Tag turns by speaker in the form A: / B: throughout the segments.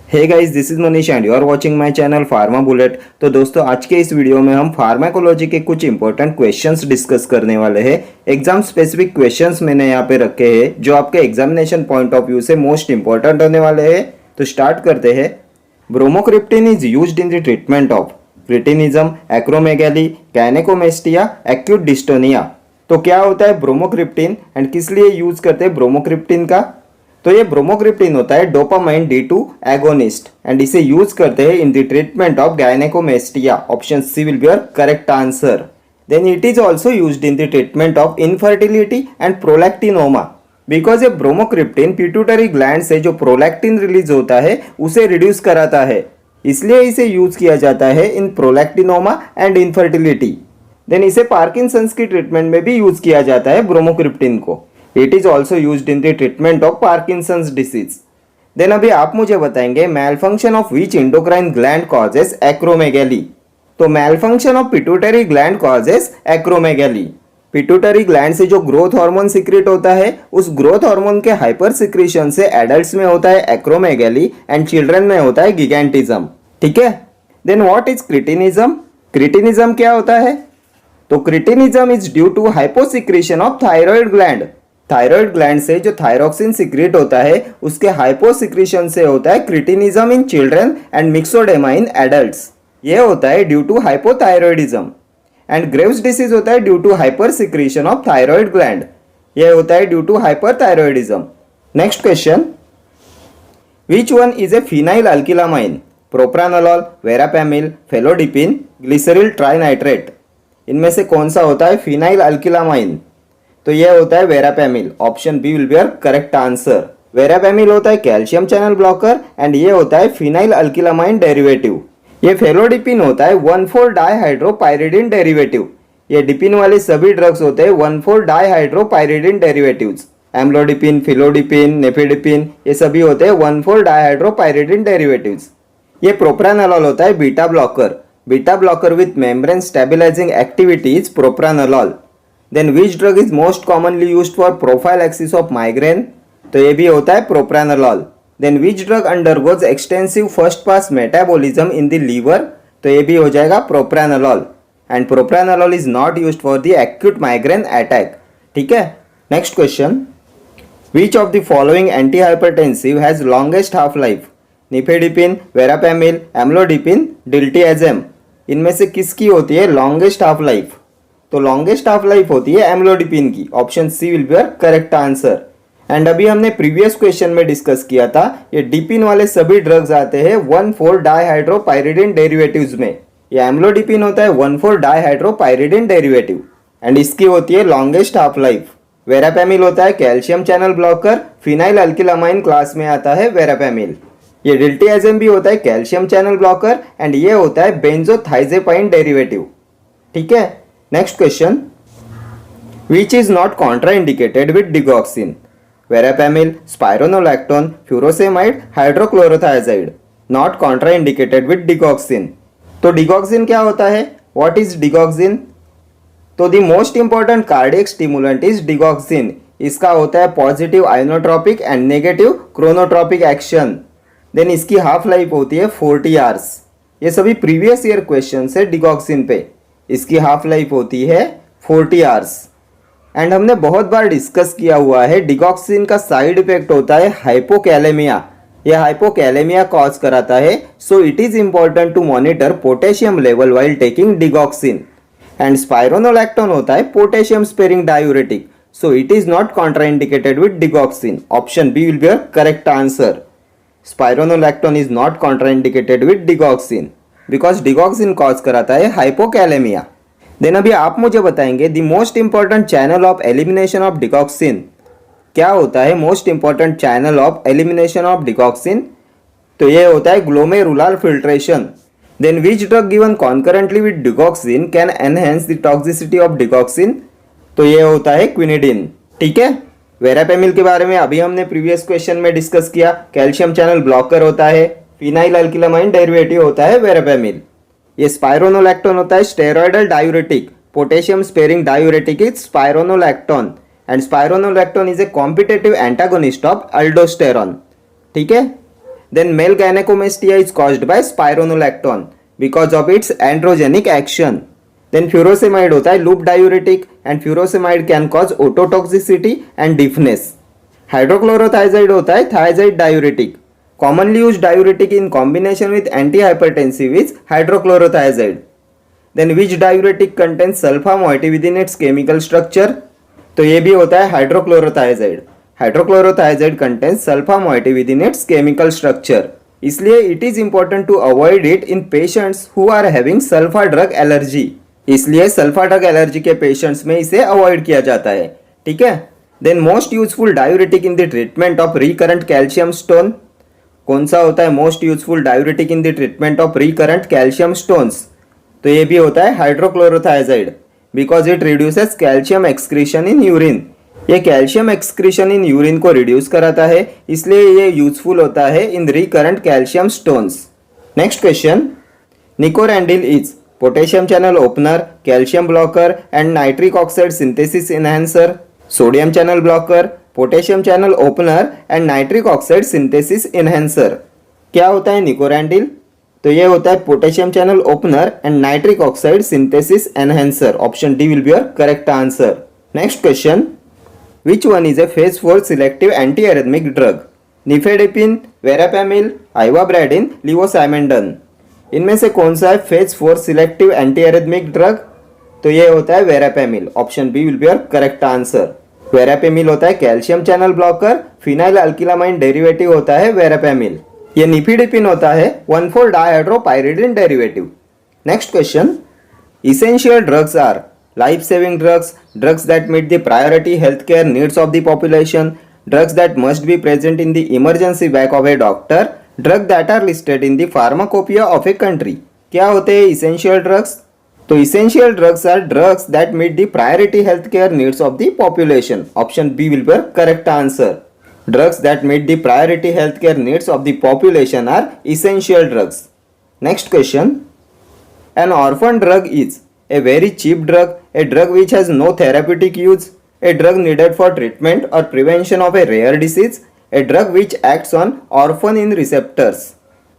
A: Hey guys, this is Manish and you are watching my channel pharma bullet. तो दोस्तों, आज के इस वीडियो में हम फार्माकोलॉजी के कुछ इंपॉर्टेंट क्वेश्चंस डिस्कस करने वाले हैं। एग्जाम स्पेसिफिक क्वेश्चंस मैंने यहाँ पे रखे हैं जो आपके एग्जामिनेशन पॉइंट ऑफ व्यू से मोस्ट इंपॉर्टेंट होने वाले हैं। तो स्टार्ट करते हैं। Bromocriptine is used in the treatment of cretinism, acromegaly, gynaecomastia, acute dystonia. तो क्या होता है ब्रोमोक्रिप्टिन एंड किस लिए यूज करते हैं ब्रोमोक्रिप्टिन का? तो ये ब्रोमोक्रिप्टिन होता है डोपामाइन D2 एगोनिस्ट एंड इसे यूज करते हैं in the treatment of gynaecomastia. Option C will be your correct answer. Then it is also used in the treatment of infertility and prolactinoma because ये bromocriptine pituitary gland से जो prolactin release होता है उसे reduce कराता है, इसलिए इसे यूज किया जाता है in prolactinoma and infertility. Then इसे पार्किंसंस की ट्रीटमेंट में भी यूज किया जाता है ब्रोमोक्रिप्टिन को। It is also used in the treatment of Parkinson's disease. Then अभी आप मुझे बताएंगे malfunction of which endocrine gland causes acromegaly. तो malfunction of pituitary gland causes acromegaly. Pituitary gland से जो ग्रोथ हार्मोन सीक्रेट होता है उस ग्रोथ हार्मोन के हाइपर सिक्रेशन से एडल्ट्स में होता है एक्रोमेगैली एंड चिल्ड्रन में होता है गिगैंटिज्म। ठीक है। Then what is cretinism? Cretinism क्या होता है? तो cretinism is due to hyposecretion of thyroid gland. Thyroid gland से जो थायरोक्सिन सीक्रेट होता है उसके हाइपोसिक्रेशन से होता है cretinism in children and myxoedema in adults. ये होता है due to hypothyroidism. And Graves disease होता है due to hyper secretion of thyroid gland. ये होता है due to hyperthyroidism. Next question, which one is a phenyl alkylamine? Propranolol, verapamil, felodipine, glyceryl trinitrate. इनमें से कौन सा होता है फिनाइल अल्किलामाइन? तो यह होता है verapamil. Option B will be your correct answer. Verapamil होता है कैल्शियम चैनल ब्लॉकर एंड ये होता है फिनाइल अल्किलामाइन डेरिवेटिव। ये फेलोडिपिन होता है 1,4 डाइहाइड्रोपाइरिडिन डेरिवेटिव। ये डिपिन वाले सभी ड्रग्स होते हैं 1,4 डाइहाइड्रोपाइरिडिन डेरिवेटिव्स। एम्लोडिपिन, फिलोडिपिन, नेफिडिपिन ये सभी होते हैं 1,4 डाइहाइड्रोपाइरिडिन डेरिवेटिव्स। ये प्रोप्रानोलॉल होता है beta blocker. Beta blocker with membrane stabilising activity is propranolol. Then which drug is most commonly used for prophylaxis of migraine? तो ये भी होता है propranolol. Then which drug undergoes extensive first pass metabolism in the liver? तो ये भी हो जाएगा propranolol. And propranolol is not used for the acute migraine attack. ठीक है। Next question, which of the following antihypertensive has longest half life? Nifedipine, verapamil, amlodipine, diltiazem. इनमें से किसकी होती है लॉन्गेस्ट हाफ लाइफ? तो लॉन्गेस्ट हाफ लाइफ होती है एम्लोडिपिन की। Option C will be your correct answer. And अभी हमने प्रीवियस क्वेश्चन में डिस्कस किया था ये डिपिन वाले सभी ड्रग्स आते हैं 1,4 डाइहाइड्रोपाइरिडिन डेरिवेटिव्स में। ये एम्लोडिपिन होता है 1,4 डाइहाइड्रोपाइरिडिन डेरिवेटिव एंड इसकी होती है लॉन्गेस्ट हाफ लाइफ। वेरापैमिल होता है calcium channel blocker, phenyl alkylamine class में आता है वेरापैमिल। ये डिल्टियाज़ेम भी होता है कैल्शियम चैनल ब्लॉकर एंड ये होता है बेंजोथाइजेपाइन डेरिवेटिव। ठीक है। Next question, which is not contraindicated with digoxin? Verapamil, spironolactone, furosemide, hydrochlorothiazide. Not contraindicated with digoxin. तो डिगॉक्सिन क्या होता है? What is digoxin? तो the most important cardiac stimulant is digoxin. इसका होता है positive inotropic and negative chronotropic action. Then इसकी half life होती है 40 आवर्स। ये सभी प्रीवियस ईयर क्वेश्चन है डिगॉक्सिन पे। इसकी हाफ लाइफ होती है 40 आवर्स। एंड हमने बहुत बार डिस्कस किया हुआ है डिगॉक्सिन का साइड इफेक्ट होता है हाइपोकैलेमिया। यह हाइपोकैलेमिया कॉज कराता है। So it is important to monitor potassium level while taking digoxin. And spironolactone होता है potassium sparing diuretic. So it is not contraindicated with digoxin. Option B will be your correct answer. Spironolactone is not contraindicated with digoxin because digoxin cause कराता है hypokalaemia. Then अभी आप मुझे बताएंगे the most important channel of elimination of digoxin. क्या होता है most important channel of elimination of digoxin? तो ये होता है glomerular filtration. Then which drug given concurrently with digoxin can enhance the toxicity of digoxin? तो ये होता है क्विनिडिन। ठीक है। वेरापैमिल के बारे में अभी हमने प्रीवियस क्वेश्चन में डिस्कस किया। कैल्शियम चैनल ब्लॉकर होता है, फिनाइल अल्किलामाइन डेरिवेटिव होता है वेरापैमिल। ये स्पाइरोनोलैक्टोन होता है steroidal diuretic, potassium sparing diuretic is spironolactone and spironolactone is a competitive antagonist of aldosterone. ठीक है। Then male gynecomastia is caused by spironolactone because of its androgenic action. Then furosemide होता है loop diuretic and furosemide can cause ototoxicity and deafness. Hydrochlorothiazide होता है thiazide diuretic. Commonly used diuretic in combination with antihypertensive is hydrochlorothiazide. Then which diuretic contains sulfa moiety within its chemical structure? तो ये भी होता है hydrochlorothiazide. Hydrochlorothiazide contains sulpha moiety within its chemical structure. इसलिए it is important to avoid it in patients who are having sulpha drug allergy. इसलिए sulpha drug allergy के patients में इसे अवॉइड किया जाता है. ठीक है. Then most useful diuretic in the treatment of recurrent calcium stone. कौन सा होता है most useful diuretic in the treatment of recurrent calcium stones? तो ये भी होता है hydrochlorothiazide because it reduces calcium excretion in urine. ये कैल्शियम एक्सक्रीशन इन यूरिन को रिड्यूस कराता है, इसलिए ये यूजफुल होता है in recurrent calcium stones. Next question. Nicorandil is potassium channel opener, calcium blocker and nitric oxide synthesis enhancer. Sodium channel blocker, potassium channel opener and nitric oxide synthesis enhancer. क्या होता है nicorandil? तो ये होता है potassium channel opener and nitric oxide synthesis enhancer. Option D will be your correct answer. Next question. Which one is a phase 4 selective antiarrhythmic drug? Nifedipine, verapamil, ivabradine, levosimendan. इनमें से कौन सा है फेज 4 सिलेक्टिव एंटीएरिथमिक ड्रग? तो ये होता है verapamil. Option B will be your correct answer. Verapamil होता है calcium channel blocker, phenyl alkylamine derivative होता है वेरापेमिल. ये निफिडिपिन होता है one four dihydropyridine derivative. Next question. Essential drugs are life-saving drugs, drugs that meet the priority healthcare needs of the population, drugs that must be present in the emergency bag of a doctor, drugs that are listed in the pharmacopoeia of a country. क्या होते हैं essential drugs? तो essential drugs are drugs that meet the priority healthcare needs of the population. Option B will be correct answer. Drugs that meet the priority healthcare needs of the population are essential drugs. Next question. An orphan drug is a very cheap drug, a drug which has no therapeutic use, a drug needed for treatment or prevention of a rare disease, a drug which acts on orphanin receptors.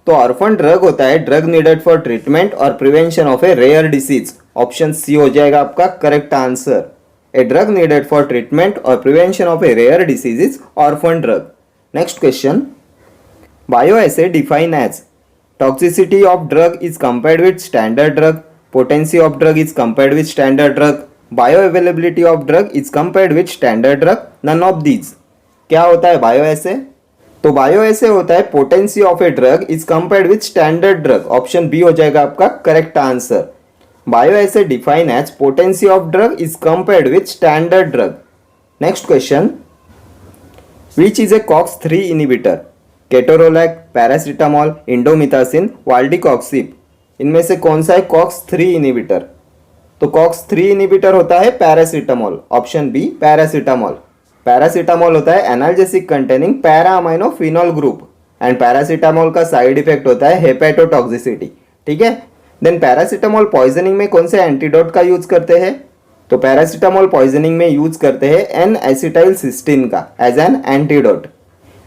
A: तो orphan drug होता है drug needed for treatment or prevention of a rare disease. Option C हो जाएगा आपका correct answer. A drug needed for treatment or prevention of a rare disease is orphan drug. Next question. Bioassay define as toxicity of drug is compared with standard drug, potency of drug is compared with standard drug, bioavailability of drug is compared with standard drug, none of these. क्या होता है bioassay? तो bioassay होता है potency of a drug is compared with standard drug. Option B हो जाएगा आपका correct answer. Bioassay define as potency of drug is compared with standard drug. Next question. Which is a COX-3 inhibitor? Ketorolac, paracetamol, indomethacin, valdecoxib. इनमें से कौन सा है COX-3 inhibitor? तो COX-3 inhibitor होता है paracetamol. Option B paracetamol. Paracetamol होता है analgesic containing para amino phenol group and paracetamol का साइड इफेक्ट होता है हेपेटोटॉक्सिसिटी. ठीक है. देन पैरासीटामोल पॉइजनिंग में कौन से एंटीडोट का यूज करते हैं? तो पैरासीटामोल पॉइजनिंग में यूज करते हैं एन एसिटाइल सिस्टीन का एज एन एंटीडोट.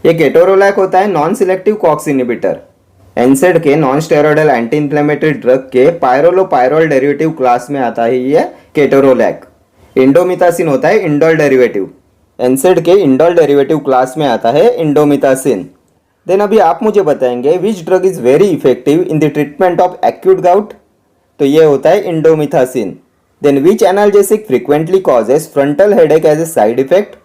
A: ये केटोरोलैक होता है non selective COX inhibitor. NSAID के non steroidal anti inflammatory drug के पायरोलोपायरोल डेरिवेटिव क्लास में आता है ये केटोरोलैक. इंडोमिथासिन होता है इंडोल डेरिवेटिव. एनसेड के इंडोल डेरिवेटिव क्लास में आता है इंडोमिथासिन. देन अभी आप मुझे बताएंगे which drug is very effective in the treatment of acute gout? तो ये होता है indomethacin. Then which analgesic frequently causes frontal headache as a side effect?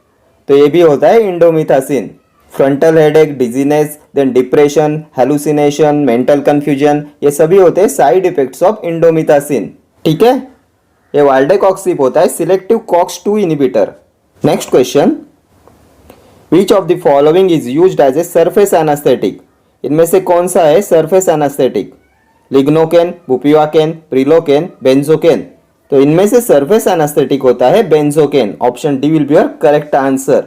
A: तो ये भी होता है indomethacin. Frontal headache, dizziness, then depression, hallucination, mental confusion, ये सभी होते हैं साइड इफेक्ट्स ऑफ इंडोमिथासिन. ठीक है. ये वाल्डेकॉक्सिब होता है selective COX-2 inhibitor. Next question. Which of the following is used as a surface anaesthetic? इनमें से कौन सा है surface anaesthetic? Lignocaine, bupivacaine, prilocaine, benzocaine. तो इनमें से सरफेस एनास्थेटिक होता है benzocaine. Option D will be your correct answer.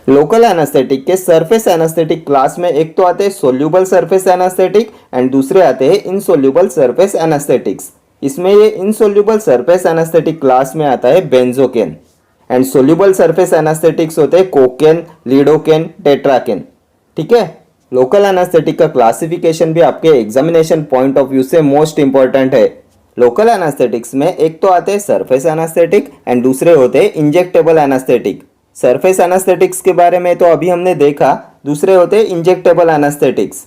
A: Local anaesthetic के सरफेस एनास्थेटिक क्लास में एक तो आते हैं सोल्यूबल सरफेस एनास्थेटिक एंड दूसरे आते हैं इनसोल्यूबल सरफेस एनास्थेटिक्स. इसमें ये इनसोल्यूबल सरफेस एनास्थेटिक क्लास में आता है benzocaine and soluble surface anaesthetics होते हैं कोकेन, लीडोकेन, टेट्राकेन. ठीक है. लोकल एनास्थेटिक का क्लासिफिकेशन भी आपके एग्जामिनेशन पॉइंट ऑफ व्यू से मोस्ट इंपॉर्टेंट है। लोकल एनास्थेटिक्स में एक तो आते हैं सरफेस एनास्थेटिक एंड दूसरे होते हैं इंजेक्टेबल एनास्थेटिक। सरफेस एनास्थेटिक्स के बारे में तो अभी हमने देखा, दूसरे होते हैं इंजेक्टेबल एनास्थेटिक्स।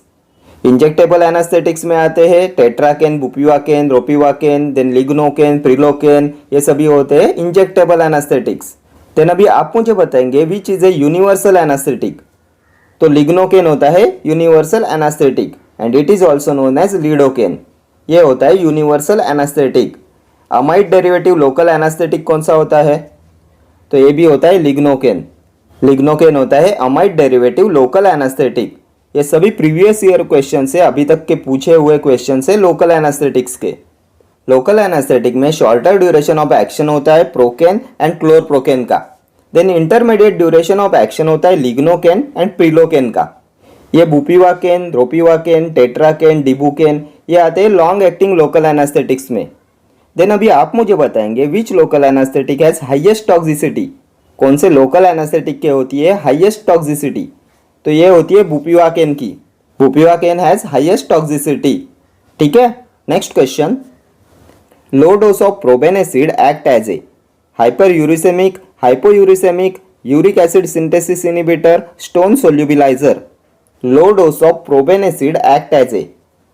A: इंजेक्टेबल एनास्थेटिक्स में आते हैं tetracaine, bupivacaine, रोपिवाकेन, then lignocaine, prilocaine, ये सभी होते हैं इंजेक्टेबल एनास्थेटिक्स। देन अभी आप मुझे बताएंगे which is a universal anaesthetic. तो लिग्नोकेन होता है universal anaesthetic and it is also known as lidocaine, ये होता है universal anaesthetic. Amide derivative local anaesthetic कौन सा होता है? तो ये भी होता है लिग्नोकेन। लिग्नोकेन होता है अमाइड डेरिवेटिव लोकल एनास्थेटिक। ये सभी प्रीवियस ईयर क्वेश्चन से, अभी तक के पूछे हुए क्वेश्चन से लोकल एनास्थेटिक्स के। लोकल एनास्थेटिक में शॉर्टर ड्यूरेशन ऑफ एक्शन होता है प्रोकेन एंड क्लोरप्रोकेन का। Then intermediate duration of action होता है लिग्नोकेन एंड प्रिलोकेन का। ये बुपिवाकेन, रोपिवाकेन, टेट्राकेन, डिबुकेन, ये आते हैं लॉन्ग एक्टिंग लोकल एनास्थेटिक्स में। देन अभी आप मुझे बताएंगे which local anaesthetic has highest toxicity. कौन से लोकल एनास्थेटिक के होती है हाईएस्ट टॉक्सिसिटी? तो ये होती है बुपिवाकेन की। Bupivacaine has highest toxicity. ठीक है, next question. Low dose of probenecid act as a hyper uricemic, hypouricemic, uric acid synthesis inhibitor, stone solubiliser. Low dose of probenecid act as a,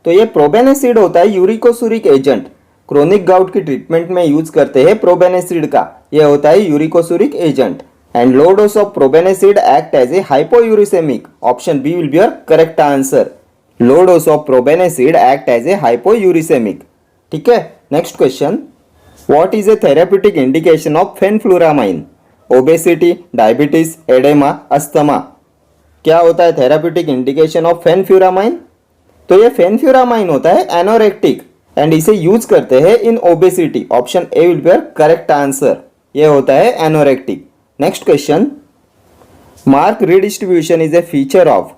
A: तो ये probenecid होता है uricosuric agent. Chronic gout की treatment में use करते हैं probenecid का, ये होता है uricosuric agent. And low dose of probenecid act as a hypouricemic, option B will be your correct answer. Low dose of probenecid act as a hypouricemic. ठीक है, next question. What is a therapeutic indication of fenfluramine? Obesity, diabetes, oedema, asthma. क्या होता है therapeutic indication of फेनफ्यूरामाइन? तो ये फेनफ्यूरामाइन होता है एनोरेक्टिक and इसे यूज करते हैं in obesity, option A will be your correct answer. ये होता है anorectic. Next question. Mark redistribution is a feature of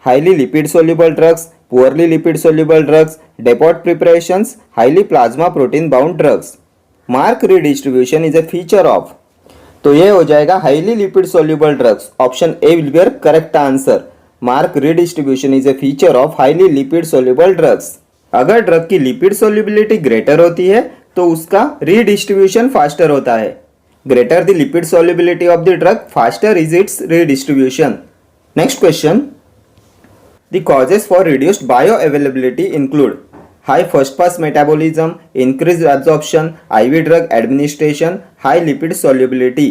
A: highly lipid soluble drugs, poorly lipid soluble drugs, depot preparations, highly plasma protein bound drugs. Mark redistribution is a feature of, तो ये हो जाएगा highly lipid soluble drugs, option A will be your correct answer. Mark redistribution is a feature of highly lipid soluble drugs. अगर drug की lipid solubility greater होती है तो उसका रीडिस्ट्रीब्यूशन फास्टर होता है। Greater the lipid solubility of the drug, faster is it's redistribution. Next question. The causes for reduced bio availability include high first pass metabolism, increased absorption, IV drug administration, high lipid solubility.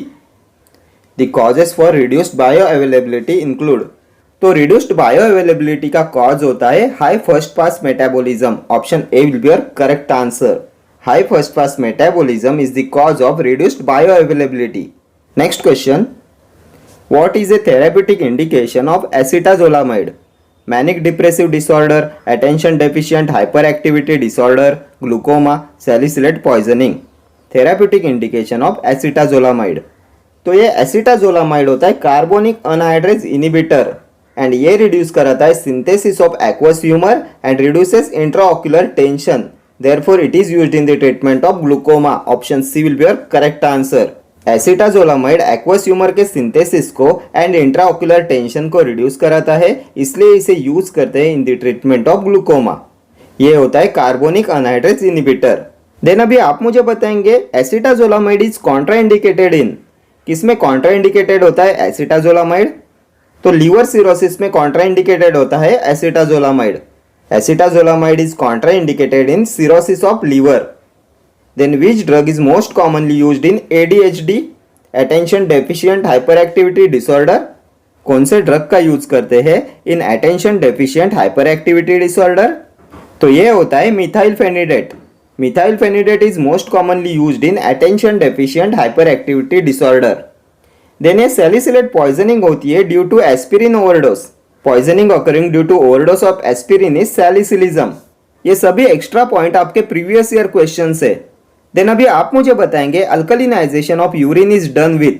A: The causes for reduced bioavailability include, तो reduced bioavailability का cause होता है high first pass metabolism, option A will be your correct answer. High first pass metabolism is the cause of reduced bioavailability. Next question. What is a therapeutic indication of acetazolamide? Manic depressive disorder, attention deficient hyperactivity disorder, glaucoma, salicylate poisoning. Therapeutic indication of acetazolamide. तो ये acetazolamide होता है carbonic anhydrase inhibitor and ये reduce कराता है synthesis of aqueous humour and reduces intraocular tension, therefore it is used in the treatment of glaucoma, option C will be your correct answer. Acetazolamide aqueous humour के synthesis को and intraocular tension को reduce कराता है, इसलिए इसे use करते हैं in the treatment of glaucoma. ये होता है कार्बोनिक अनहाइड्रेज इनहिबिटर। देन अभी आप मुझे बताएंगे एसिटाजोलामाइड इज कॉन्ट्राइंडिकेटेड इन, किसमें कॉन्ट्राइंडिकेटेड होता है एसिटाजोलामाइड? तो लीवर सिरोसिस में कॉन्ट्राइंडिकेटेड होता है acetazolamide. Acetazolamide is contraindicated in cirrhosis of liver. Then which drug is most commonly used in ADHD, attention deficient hyperactivity disorder? कौन से ड्रग का यूज करते हैं इन attention deficient hyperactivity disorder? तो ये होता है methylphenidate. Methylphenidate is most commonly used in attention deficient hyperactivity disorder. Then ये सैलिसिलेट पॉइजनिंग होती है due to aspirin overdose. Poisoning occurring due to overdose of aspirin is salicylism. ये सभी extra point आपके प्रीवियस ईयर क्वेश्चन से। Then अभी आप मुझे बताएंगे alkalinisation of urine is done with,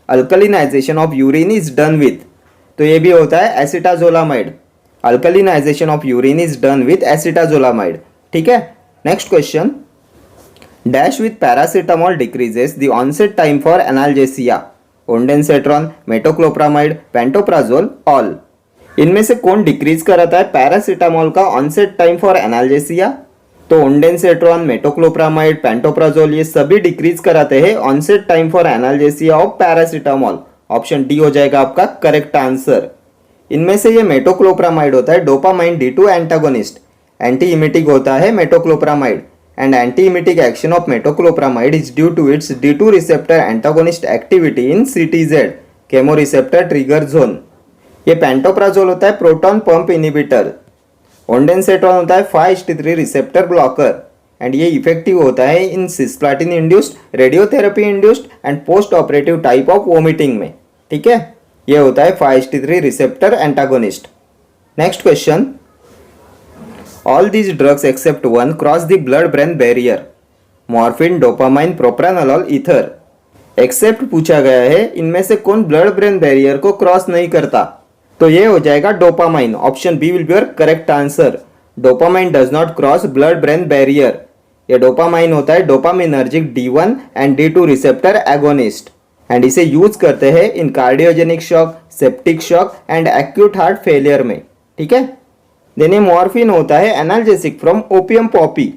A: alkalinisation of urine is done with, तो ये भी होता है acetazolamide. Alkalinisation of urine is done with acetazolamide. ठीक है, next question. Dash with paracetamol decreases the onset time for analgesia, ondansetron, metoclopramide, pantoprazole, all. इनमें से कौन डिक्रीज कराता है पैरासीटामोल का ऑनसेट टाइम फॉर एनाल्जेसिया? तो ओंडेंसेट्रॉन, मेटोक्लोप्रामाइड, पेंटोप्राजोल ये सभी डिक्रीज कराते हैं onset time for analgesia of paracetamol. Option D हो जाएगा आपका करेक्ट आंसर। इनमें से ये मेटोक्लोप्रामाइड होता है dopamine D2 antagonist. Anti emetic होता है metoclopramide and anti emetic action of metoclopramide is due to its D2 receptor antagonist activity in CTZ chemoreceptor trigger zone. ये पेंटोप्राजोल होता है प्रोटॉन पंप इनिबिटर। ओंडेंसेट्रॉन होता है 5-HT3 receptor blocker and ये effective होता है in cisplatin induced, radiotherapy induced and post operative type of vomiting में। ठीक है, ये होता है 5-HT3 receptor antagonist. Next question, all these drugs except one cross the blood brain barrier, morphine, dopamine, propranolol, ether. Except पूछा गया है, इनमें से कौन ब्लड ब्रेन बैरियर को क्रॉस नहीं करता? तो ये हो जाएगा dopamine. Option B will be your correct answer. Dopamine does not cross blood brain barrier. ये डोपामाइन होता है dopaminergic D1 and D2 receptor agonist and इसे यूज करते हैं in cardiogenic shock, septic shock and acute heart failure में। ठीक है, then ये मॉर्फिन होता है analgesic from opium poppy.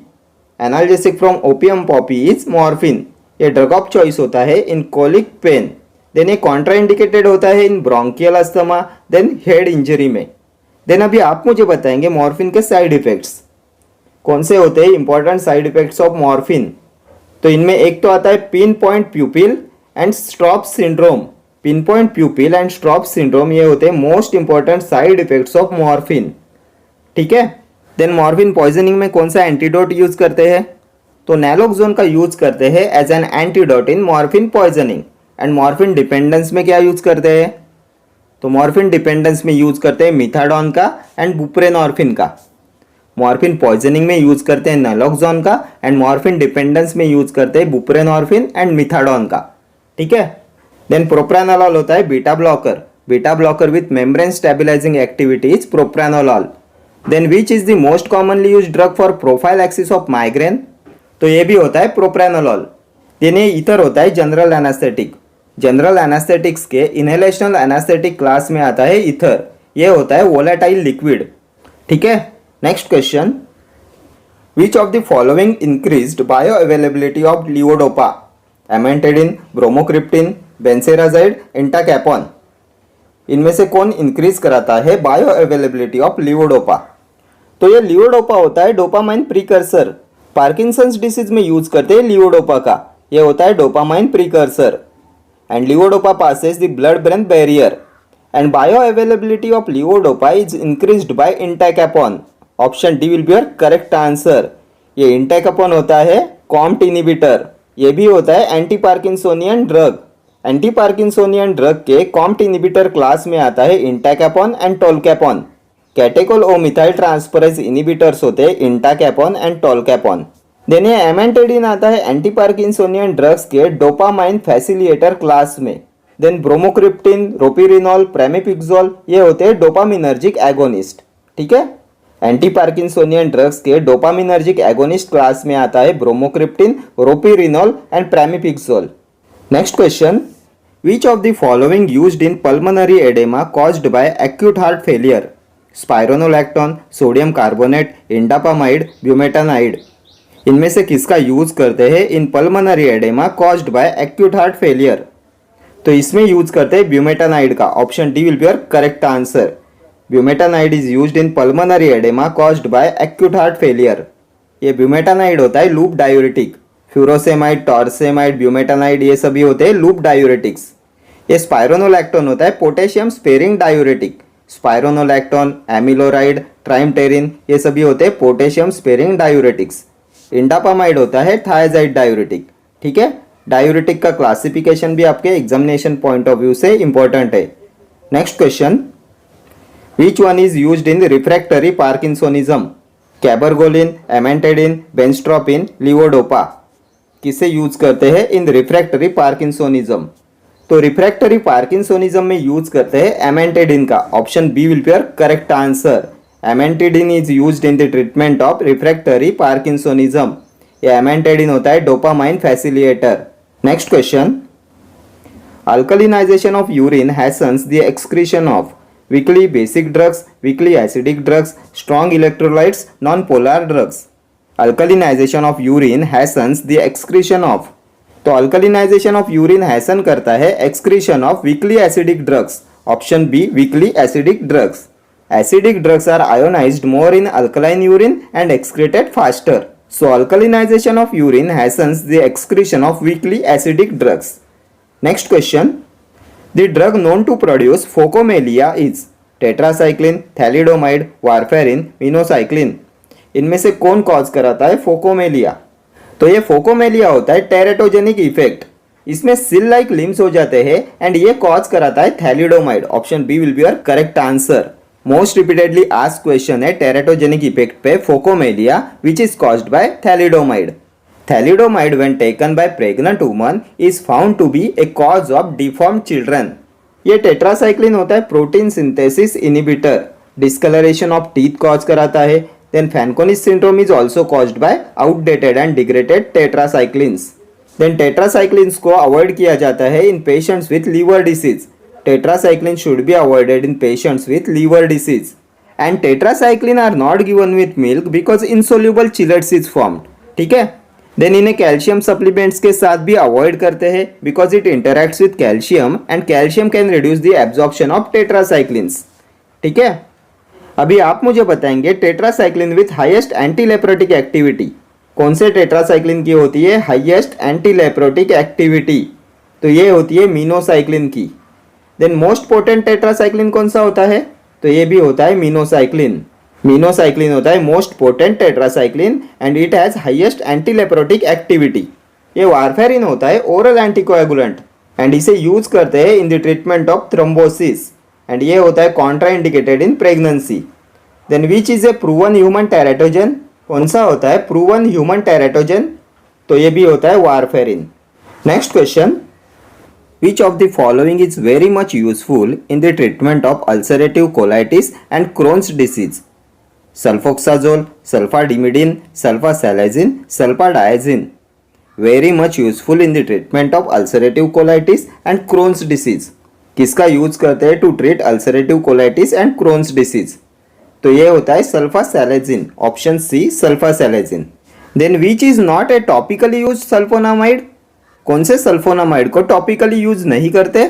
A: Analgesic from opium poppy is morphine. ये ड्रग ऑफ चॉइस होता है इन कोलिक पेन। देन ये कॉन्ट्राइंडिकेटेड होता है in bronchial asthma, then head injury में। देन अभी आप मुझे बताएंगे मॉर्फिन के साइड इफेक्ट्स कौन से होते हैं, important side effects of morphine. तो इनमें एक तो आता है pin point pupil and Straub syndrome. Pin point pupil and Straub syndrome ये होते हैं most important side effects of morphine. ठीक है, देन मॉर्फिन पॉइजनिंग में कौन सा एंटीडोट यूज करते हैं? तो नैलोक्सोन का यूज करते हैं as an antidote in morphine poisoning. And morphine dependence में क्या यूज करते हैं? तो मॉर्फिन डिपेंडेंस में यूज करते हैं मिथाडोन का एंड बुप्रेनॉर्फिन का। मॉर्फिन पॉइजनिंग में यूज करते हैं नैलोक्सोन का एंड मॉर्फिन डिपेंडेंस में यूज करते हैं बुप्रेनॉर्फिन एंड मिथाडोन का। ठीक है, देन प्रोप्रानोलॉल होता है beta blocker. Beta blocker with membrane stabilising activity is propranolol. Then which is the most commonly use drug for prophylaxis of migraine? तो ये भी होता है प्रोप्रानोलॉल। देन ये ईथर होता है जनरल एनास्थेटिक। जनरल एनास्थेटिक्स के इनहेलेशनल एनास्थेटिक क्लास में आता है ईथर। ये होता है वोलेटाइल लिक्विड। ठीक है, next question, which of the following increased bioavailability of levodopa? Amantadine, bromocriptine, benserazide, entacapone. इनमें से कौन इंक्रीज कराता है बायो अवेलेबिलिटी ऑफ लिवोडोपा? तो ये लिवोडोपा होता है डोपामाइन प्रीकर्सर। पार्किंसंस डिसीज में यूज करते हैं लिवोडोपा का। ये होता है dopamine precursor and levodopa passes the blood brain barrier and bioavailability of levodopa is increased by entacapone. Option D will be your correct answer. ये इंटैकैपॉन होता है कॉम्ट इनिबिटर। ये भी होता है anti parkinsonian drug. Anti parkinsonian drug के COMT inhibitor class में आता है entacapone and tolcapone. Catechol O methyl transferase inhibitors होते हैं इंटाकैपॉन एंड टोलकैपॉन। देन ये एमेंटेडिन आता है एंटी पार्किंसोनियन ड्रग्स के डोपामाइन फैसिलिएटर क्लास में। देन ब्रोमोक्रिप्टिन, रोपिरिनॉल, प्रेमिपिक्सोल ये होते हैं डोपामिनर्जिक एगोनिस्ट। ठीक है, एंटी पार्किंसोनियन ड्रग्स के डोपामिनर्जिक एगोनिस्ट क्लास में आता है bromocriptine, ropinirole and pramipexole. Next question, which of the following used in pulmonary oedema caused by acute heart failure? Spironolactone, sodium carbonate, indapamide, bumetanide. इनमें से किसका use करते हैं in pulmonary oedema caused by acute heart failure? तो इसमें use करते हैं bumetanide का। Option D will be your correct answer. Bumetanide is used in pulmonary oedema caused by acute heart failure. ये ब्यूमेटानाइड होता है loop diuretic. Furosemide, torsemide, bumetanide ये सभी होते हैं लूप डायूरेटिक्स। ये स्पाइरोनोलैक्टोन होता है potassium sparing diuretic. Spironolactone, amiloride, triamterene ये सभी होते हैं पोटेशियम स्पेरिंग डायूरेटिक्स। इंडापामाइड होता है थायजाइड डायूरेटिक। ठीक है, डायूरेटिक का क्लासिफिकेशन भी आपके एग्जामिनेशन पॉइंट ऑफ व्यू से इंपॉर्टेंट है। Next question, which one is used in refractory parkinsonism? Cabergoline, amantadine, benztropine, levodopa. किसे यूज करते हैं इन रिफ्रैक्टरी पार्किंसोनिज्म? तो रिफ्रैक्टरी पार्किंसोनिज्म में यूज करते हैं एमेंटेडिन का। Option B will be your correct answer. Amantadine is used in the treatment of refractory parkinsonism. ये एमेंटेडिन होता है dopamine facilitator. Next question, alkalinisation of urine hastens the excretion of weakly basic drugs, weakly acidic drugs, strong electrolytes, non-polar drugs. Alkalinization of urine hastens the excretion of. तो अल्कलिनाइजेशन of urine hasten करता है excretion of weakly acidic drugs. Option B weakly acidic drugs. Acidic drugs are ionised more in alkaline urine and excreted faster. So alkalinization of urine hastens the excretion of weakly acidic drugs. Next question. The drug known to produce phocomelia is tetracycline, thalidomide, warfarin, minocycline. इनमें से कौन cause कराता है phocomelia? तो ये phocomelia होता है teratogenic effect. इसमें सिल लाइक लिम्स हो जाते हैं एंड ये कॉज कराता है thalidomide. Option B will be your correct answer. Most repeatedly asked question है टेरेटोजेनिक इफेक्ट पे phocomelia which is caused by thalidomide. Thalidomide when taken by pregnant woman is found to be a cause of deformed children. ये tetracycline होता है protein synthesis inhibitor. Discolouration of teeth cause कराता है. Then Fanconi's syndrome is also caused by outdated and degraded tetracyclines. Then tetracyclines को avoid किया जाता है in patients with liver disease. Tetracycline should be avoided in patients with liver disease. And tetracycline are not given with milk because insoluble chelates is formed. ठीक है. Then इन्हें calcium supplements के साथ भी अवॉइड करते हैं because it interacts with calcium and calcium can reduce the absorption of tetracyclines. ठीक है. अभी आप मुझे बताएंगे tetracycline with highest antileprotic activity. कौन से टेट्रासाइक्लिन की होती है हाईएस्ट एंटीलेप्रोटिक एक्टिविटी? तो ये होती है मिनोसाइक्लिन की. देन मोस्ट पोटेंट टेट्रासाइक्लिन कौन सा होता है? तो ये भी होता है मिनोसाइक्लिन. मिनोसाइक्लिन होता है most potent tetracycline and it has highest antileprotic activity. ये वारफेरिन होता है ओरल एंटीकोएगुलेंट एंड इसे यूज करते हैं in the treatment of thrombosis and ये होता है contraindicated in pregnancy. Then which is a proven human teratogen? कौन सा होता है प्रूवन ह्यूमन टेरेटोजन? तो ये भी होता है warfarin. Next question. Which of the following is very much useful in the treatment of ulcerative colitis and Crohn's disease? Sulfoxazole, sulfadimidine, sulfasalazine, sulfadiazine. Very much useful in the treatment of ulcerative colitis and Crohn's disease. किसका use करते हैं to treat ulcerative colitis and Crohn's disease? तो ये होता है sulfasalazine. Option C sulfasalazine. Then which is not a topically use sulfonamide? कौन से sulphonamide को टॉपिकली यूज नहीं करते?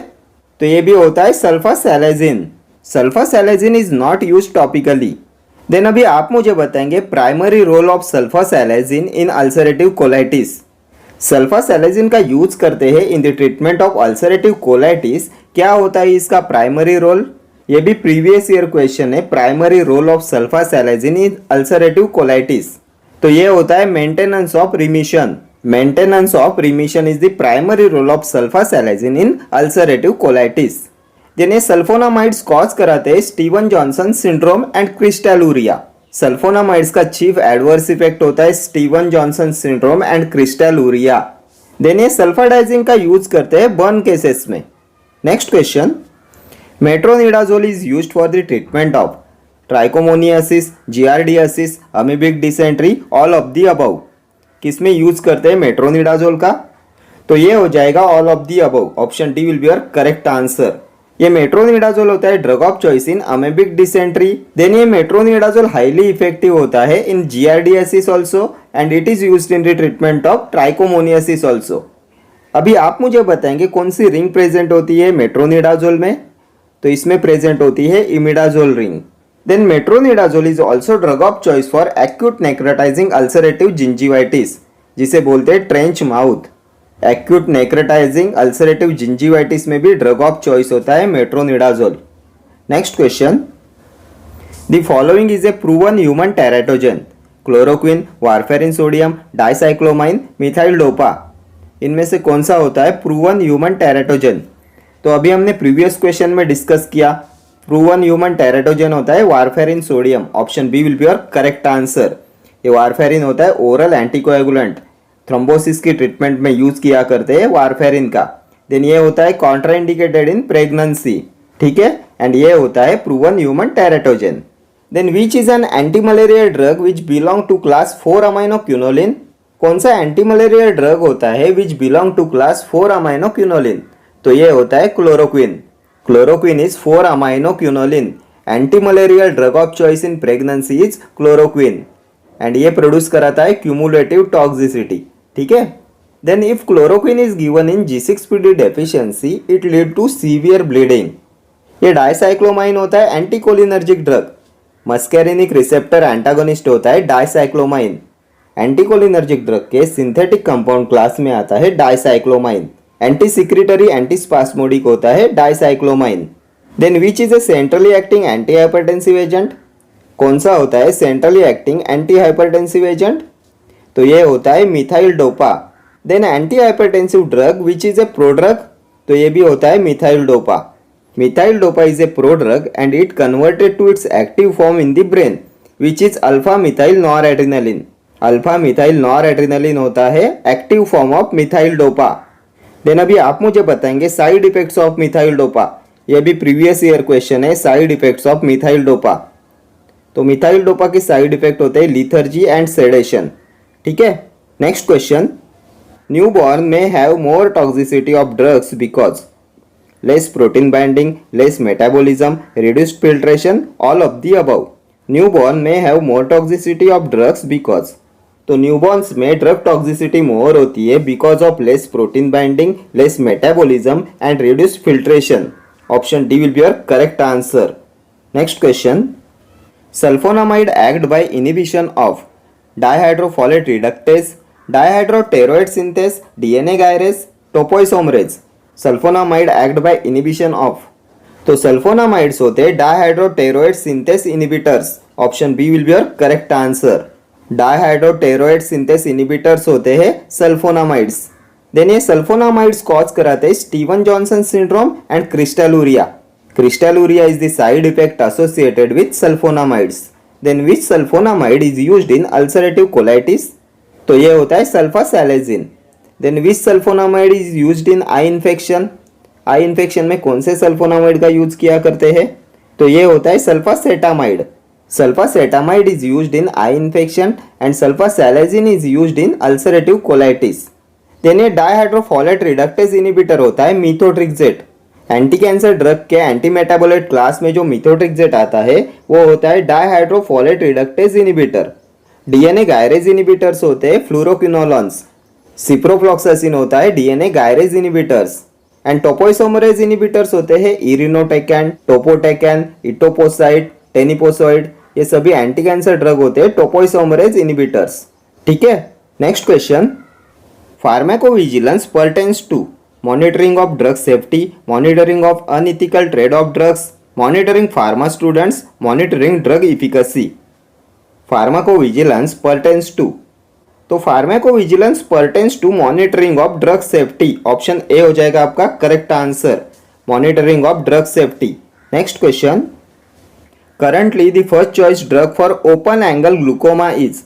A: तो ये भी होता है sulfasalazine. Sulfasalazine is not use topically. Then अभी आप मुझे बताएंगे primary role of sulfasalazine in ulcerative colitis. Sulfasalazine का यूज करते हैं in the treatment of ulcerative colitis. क्या होता है इसका प्राइमरी रोल? ये भी प्रीवियस ईयर क्वेश्चन है. Primary role of sulfasalazine in ulcerative colitis. तो ये होता है maintenance of remission. Maintenance of remission is the primary role of sulfasalazine in ulcerative colitis. Then ये सल्फोनामाइड्स कॉज कराते हैं Steven Johnson syndrome and crystalluria. Sulfonamides का chief adverse effect होता है Steven Johnson syndrome and crystalluria. Then ये sulfadiazine का use करते हैं बर्न केसेस में. Next question. Metronidazole is used for the treatment of trichomoniasis, giardiasis, amoebic dysentery, all of the above. किस में यूज करते हैं मेट्रोनिडाजोल का? तो ये हो जाएगा all of the above. Option D will be your correct answer. ये मेट्रोनिडाजोल होता है drug of choice in amoebic dysentery. Then ये मेट्रोनिडाजोल हाईली इफेक्टिव होता है in giardiasis also and it is used in the treatment of trichomoniasis also. अभी आप मुझे बताएंगे कौन सी रिंग प्रेजेंट होती है मेट्रोनिडाजोल में? तो इसमें प्रेजेंट होती है imidazole ring. Then metronidazole is also drug of choice for acute necrotizing ulcerative gingivitis, जिसे बोलते हैं trench mouth. Acute necrotising ulcerative gingivitis में भी ड्रग ऑफ चॉइस होता है metronidazole. Next question. The following is a proven human teratogen. Chloroquine, warfarin sodium, dicyclomine, methyl dopa. इनमें से कौन सा होता है प्रूवन ह्यूमन टेरेटोजन? तो अभी हमने प्रीवियस क्वेश्चन में डिस्कस किया. प्रूवन ह्यूमन टेरेटोजन होता है warfarin sodium. Option B will be your correct answer. ये वारफेरिन होता है ओरल एंटीकोएगुलेंट. थ्रोम्बोसिस की ट्रीटमेंट में यूज किया करते हैं वारफेरिन का. देन ये होता है कॉन्ट्राइंडिकेटेड इन प्रेगनेंसी. ठीक है. एंड ये होता है proven human teratogen. Then which is an anti malaria drug which belong to class 4 aminoquinoline? कौन सा एंटी मलेरिया ड्रग होता है which belong to class 4 aminoquinoline? तो ये होता है chloroquine. Chloroquine is 4-aminoquinoline. Anti malarial drug of choice in pregnancy is chloroquine and ये produce कराता है क्यूमुलेटिव टॉक्सिसिटी. ठीक है. Then if chloroquine is given in G6PD deficiency it lead to severe bleeding. ये डाइसाइक्लोमाइन होता है anticholinergic drug. Muscarinic receptor antagonist होता है डाइसाइक्लोमाइन. एंटीकोलिनर्जिक ड्रग के सिंथेटिक कंपाउंड क्लास में आता है डाइसाइक्लोमाइन. एंटी सिक्रिटरी एंटीस्पास्मोडिक होता है dicyclomine. Then which is a centrally acting anti hypertensive agent. कौन सा होता है centrally acting anti hypertensive agent. तो ये होता है methyl dopa. Then anti hypertensive drug which is a prodrug. तो ये भी होता है methyl dopa. Methyl dopa is a prodrug and it converted to its active form in the brain which is alpha methyl noradrenaline. Alpha methyl noradrenaline होता है active form of methyl dopa. Then अभी आप मुझे बताएंगे side effects of methyl dopa. ये भी previous year question है. Side effects of methyl dopa. तो मिथाइल डोपा के साइड इफेक्ट होते हैं लिथर्जी एंड सेडेशन. ठीक है. Next question. न्यूबॉर्न में have more toxicity of drugs because less protein binding, less metabolism, reduced filtration, all of the above. Newborn में have more toxicity of drugs because. तो newborns में drug toxicity more होती है because of less protein binding, less metabolism and reduced filtration. Option D will be your correct answer. Next question. Sulfonamide act by inhibition of dihydrofolate reductase, dihydropteroate synthase, DNA gyrase, topoisomerase. Sulfonamide act by inhibition of. तो sulfonamides होते हैं डाइहाइड्रोटेरोइड synthase inhibitors. Option B will be your correct answer. Dihydropteroate synthase inhibitors होते हैं sulfonamides. Then ये sulfonamides cause कराते हैं Steven Johnson syndrome and crystalluria. Crystalluria is the side effect associated with sulfonamides. Then which sulfonamide is used in ulcerative colitis. तो ये होता है sulfasalazine. Then which sulfonamide is used in eye infection. Eye infection में कौन से sulphonamide का use किया करते हैं. तो ये होता है सल्फासेटामाइड. सल्फासेटामाइड is used in eye infection and sulfasalazine is used in ulcerative colitis. Then ये डाइहाइड्रोफोलेट रिडक्टेज इनिबिटर होता है मिथोट्रिक्सेट. एंटी कैंसर ड्रग के एंटी मेटाबोलाइट क्लास में जो मिथोट्रिक्सेट आता है वो होता है dihydrofolate reductase inhibitor. DNA gyrase inhibitors होते हैं फ्लूरोक्विनोलॉन्स. सिप्रोफ्लॉक्सासिन होता है DNA gyrase inhibitors. And topoisomerase inhibitors होते हैं इरिनोटेकैन, टोपोटेकैन, इटोपोसाइड, टेनिपोसॉइड. ये सभी एंटी कैंसर ड्रग होते हैं टोपोइसोमरेज इनिबिटर्स. ठीक है. Next question. Pharmacovigilance pertains to monitoring of drug safety, monitoring of unethical trade of drugs, monitoring pharma students, monitoring drug efficacy. Pharmacovigilance pertains to. तो pharmacovigilance pertains to monitoring of drug safety. Option A हो जाएगा आपका correct answer. Monitoring of drug safety. Next question. Currently, the first choice drug for open angle glaucoma is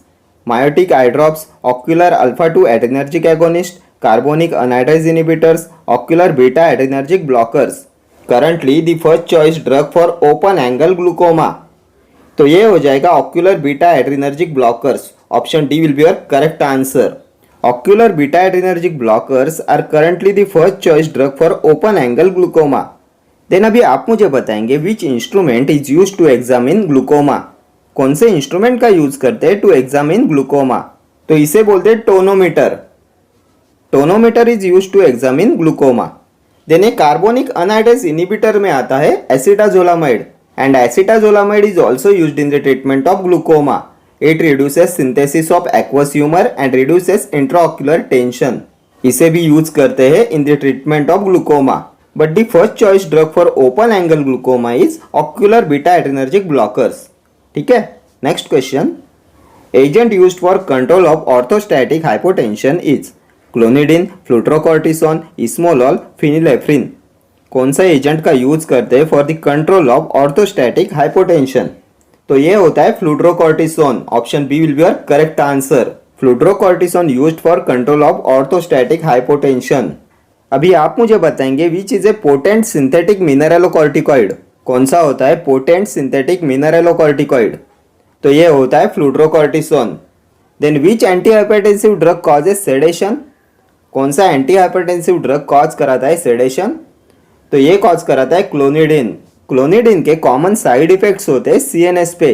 A: myotic eye drops, ocular alpha 2 adrenergic agonist, carbonic anhydrase inhibitors, ocular beta adrenergic blockers. Currently, the first choice drug for open angle glaucoma. तो ये हो जाएगा ocular beta adrenergic blockers. Option D will be your correct answer. Ocular beta adrenergic blockers are currently the first choice drug for open angle glaucoma. Then अभी आप मुझे बताएंगे which instrument is use to examine glaucoma. कौन से instrument का use करते हैं to examine glaucoma. तो इसे बोलते हैं tonometer. Tonometer is use to examine glaucoma. Then एक कार्बोनिक अनहाइड्रेज इनिबिटर में आता है acetazolamide and acetazolamide is also used in the treatment of glaucoma. It reduces synthesis of aqueous humour and reduces intraocular tension. इसे भी use करते हैं in the treatment of glaucoma. But the first choice drug for open angle glaucoma is ocular beta adrenergic blockers. ठीक है. Next question. Agent used for control of orthostatic hypotension is clonidine, fludrocortisone, esmolol, phenylephrine. कौन सा agent का use करते हैं for the control of orthostatic hypotension. तो ये होता है fludrocortisone. Option B will be your correct answer. Fludrocortisone used for control of orthostatic hypotension. अभी आप मुझे बताएंगे which is a potent synthetic mineralocorticoid. कौन सा होता है पोटेंट सिंथेटिक मिनरलोकॉर्टिकॉइड. तो ये होता है fludrocortisone. Then which anti hypertensive drug causes sedation. कौन सा एंटी हाइपरटेंसिव ड्रग कॉज कराता है सेडेशन. तो ये कॉज कराता है क्लोनिडिन। क्लोनिडिन के कॉमन साइड इफेक्ट्स होते हैं सीएनएस पे,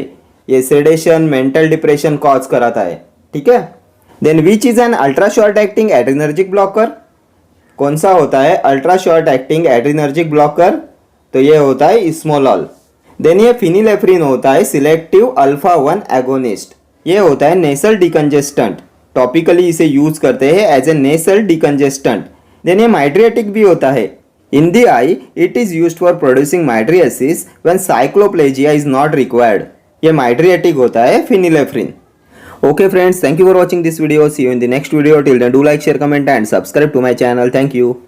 A: ये सेडेशन, मेंटल डिप्रेशन कॉज कराता है, ठीक है। Then which is an ultra short acting adrenergic blocker, कौन सा होता है ultra short acting adrenergic blocker, तो ये होता है इस्मोलॉल। देन ये फिनिलेफ्रिन होता है सिलेक्टिव अल्फा 1 एगोनिस्ट, ये होता है नेसल डिकंजेस्टेंट, टॉपिकली इसे यूज करते हैं as a nasal decongestant. Then ये माइड्रियाटिक भी होता है। In the eye it is used for producing mydriasis when cycloplegia is not required, ये माइड्रियाटिक होता है फिनिलेफ्रिन। Okay friends, thank you for watching this video. See you in the next video. Till then, do like, share, comment and subscribe to my channel. Thank you.